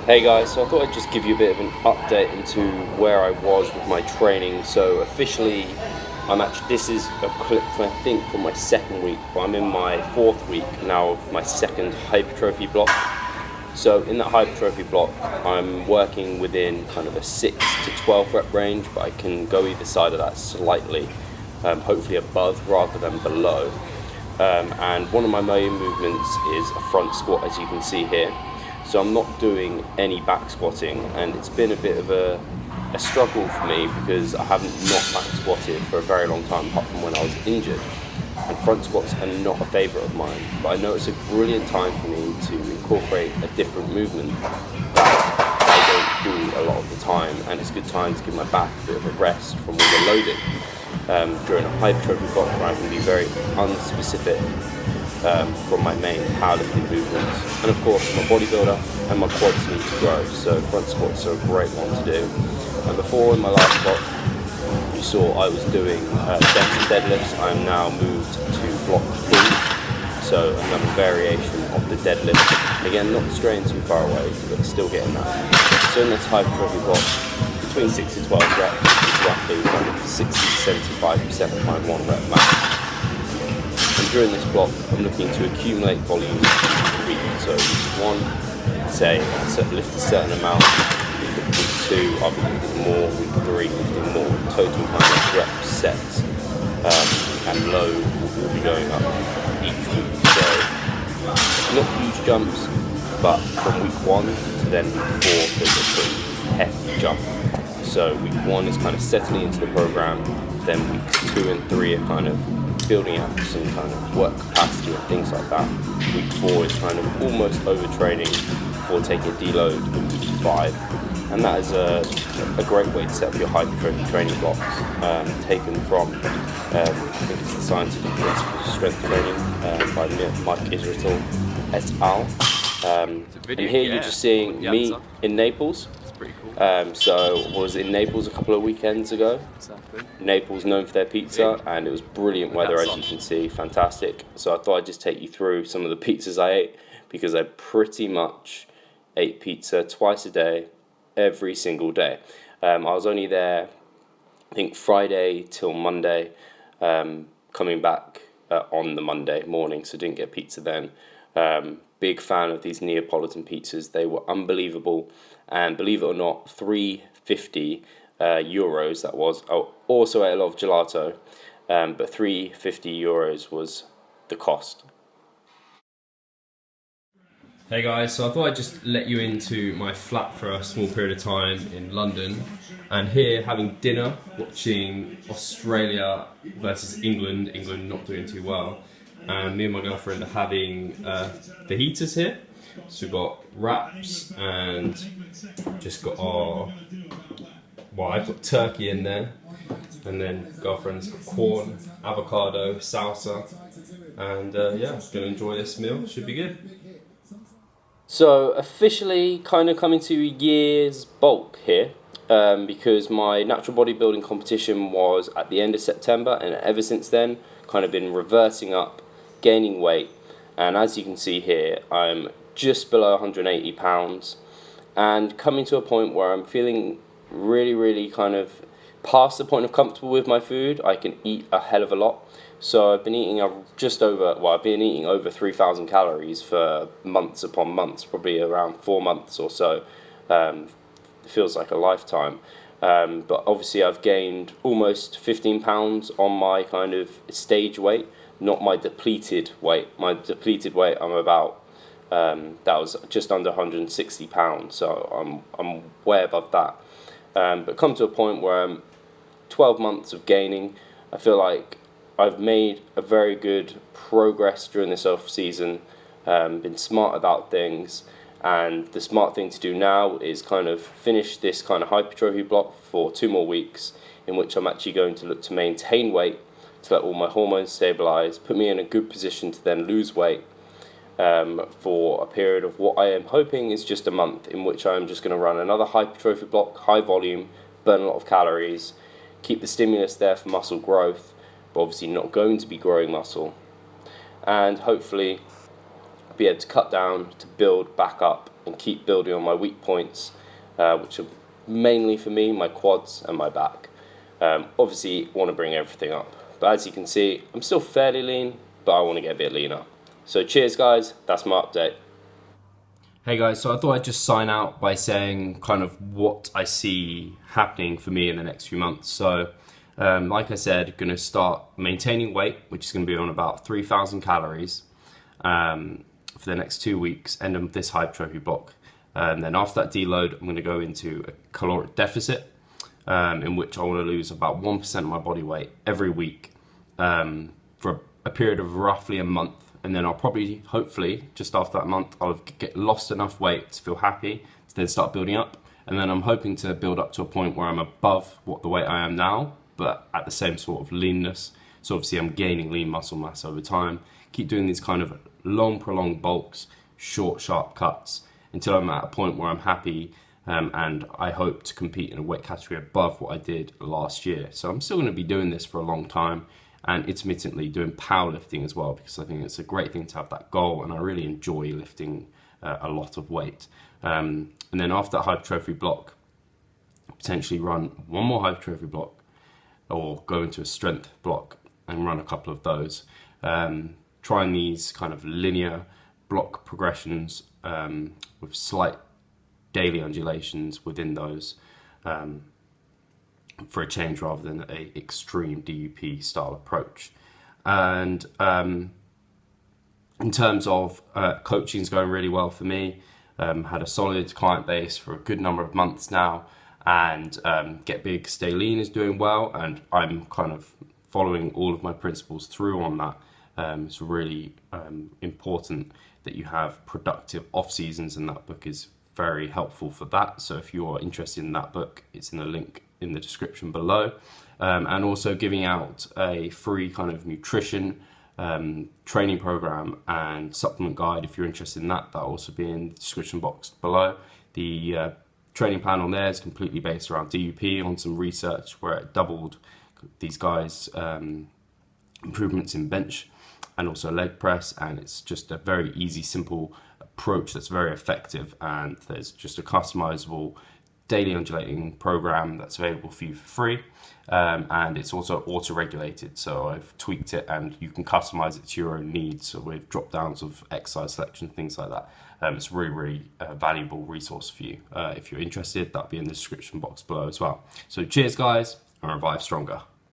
Hey guys, so I thought I'd just give you a bit of an update into where I was with my training. So officially, this is a clip I think from my second week, but I'm in my fourth week now of my second hypertrophy block. So in that hypertrophy block, I'm working within kind of a 6 to 12 rep range, but I can go either side of that slightly, hopefully above rather than below. And one of my main movements is a front squat, as you can see here. So I'm not doing any back squatting, and it's been a bit of a struggle for me because I haven't not back squatted for a very long time, apart from when I was injured. And front squats are not a favourite of mine, but I know it's a brilliant time for me to incorporate a different movement that I don't do a lot of the time, and it's a good time to give my back a bit of a rest from all the loading. During a hypertrophy block where I can be very unspecific from my main powerlifting movements. And of course, I'm a bodybuilder and my quads need to grow, so front squats are a great one to do. And before, in my last block, you saw I was doing bench and deadlifts. I am now moved to block pulls, so another variation of the deadlift. Again, not straying too far away, but still getting that. So in this hypertrophy block, between 6 to 12 reps is roughly kind of 60 to 75% of my 1 rep max. And during this block, I'm looking to accumulate volume each week. So week 1, say I lift a certain amount. Week 2, I'll be lifting more. Week 3, lifting more. Total kind of rep sets and load will be going up each week. So not huge jumps, but from week 1 to then week 4, there's a pretty hefty jump. So week 1 is kind of settling into the program, then weeks 2 and 3 are kind of building up some kind of work capacity and things like that. Week 4 is kind of almost overtraining before taking a deload in week 5. And that is a great way to set up your hypertrophy training blocks, taken from, I think it's the Scientific Principles of Strength Training by Mike Israel et al. And here you're just seeing me in Naples. Pretty cool. So I was in Naples a couple of weekends ago. Exactly. Naples known for their pizza, and it was brilliant weather, as you can see, fantastic. So I thought I'd just take you through some of the pizzas I ate, because I pretty much ate pizza twice a day, every single day. I was only there, I think, Friday till Monday, coming back on the Monday morning, so didn't get pizza then. Big fan of these Neapolitan pizzas. They were unbelievable, and believe it or not, €350 that was. I also ate a lot of gelato, but €350 was the cost. Hey guys, so I thought I'd just let you into my flat for a small period of time in London, and here having dinner, watching Australia versus England. England not doing too well. And me and my girlfriend are having fajitas here. So we've got wraps and just got I've got turkey in there, and then girlfriend's got corn, avocado, salsa, and yeah, gonna enjoy this meal. Should be good. So officially kind of coming to a year's bulk here, because my natural bodybuilding competition was at the end of September, and ever since then kind of been reversing up, gaining weight, and as you can see here, I'm just below 180 pounds and coming to a point where I'm feeling really kind of past the point of comfortable with my food. I can eat a hell of a lot. So I've been eating I've been eating over 3,000 calories for months upon months, probably around 4 months or so. It feels like a lifetime. But obviously I've gained almost 15 pounds on my kind of stage weight, not my depleted weight. My depleted weight, I'm about, that was just under 160 pounds, so I'm way above that. But come to a point where I'm 12 months of gaining. I feel like I've made a very good progress during this off season, been smart about things, and the smart thing to do now is kind of finish this kind of hypertrophy block for 2 more weeks, in which I'm actually going to look to maintain weight, to let all my hormones stabilize, put me in a good position to then lose weight, for a period of what I am hoping is just a month, in which I'm just going to run another hypertrophy block, high volume, burn a lot of calories, keep the stimulus there for muscle growth, but obviously not going to be growing muscle, and hopefully be able to cut down to build back up and keep building on my weak points, which are mainly for me my quads and my back. Obviously, want to bring everything up, but as you can see, I'm still fairly lean, but I want to get a bit leaner. So cheers guys, that's my update. Hey guys, so I thought I'd just sign out by saying kind of what I see happening for me in the next few months. So like I said, going to start maintaining weight, which is going to be on about 3,000 calories for the next 2 weeks, end of this hypertrophy block. And then after that deload, I'm going to go into a caloric deficit, in which I want to lose about 1% of my body weight every week for a period of roughly a month. And then I'll probably, hopefully, just after that month, I'll get lost enough weight to feel happy to then start building up. And then I'm hoping to build up to a point where I'm above what the weight I am now, but at the same sort of leanness. So obviously I'm gaining lean muscle mass over time. Keep doing these kind of long, prolonged bulks, short, sharp cuts, until I'm at a point where I'm happy, and I hope to compete in a weight category above what I did last year. So I'm still going to be doing this for a long time, and intermittently doing powerlifting as well, because I think it's a great thing to have that goal, and I really enjoy lifting a lot of weight. And then after that hypertrophy block, potentially run one more hypertrophy block, or go into a strength block and run a couple of those. Trying these kind of linear block progressions with slight daily undulations within those, for a change rather than a extreme DUP style approach. And in terms of coaching, is going really well for me. Had a solid client base for a good number of months now, and Get Big, Stay Lean is doing well, and I'm kind of following all of my principles through on that. It's really important that you have productive off seasons, and that book is very helpful for that. So if you're interested in that book, it's in the link in the description below. And also giving out a free kind of nutrition training program and supplement guide. If you're interested in that, that'll also be in the description box below. The training plan on there is completely based around DUP, on some research where it doubled these guys' improvements in bench and also leg press, and it's just a very easy, simple approach that's very effective, and there's just a customizable daily undulating program that's available for you for free, and it's also auto-regulated, so I've tweaked it and you can customize it to your own needs, so with drop downs of exercise selection, things like that. It's a really valuable resource for you. If you're interested, that'll be in the description box below as well. So cheers guys, and revive stronger.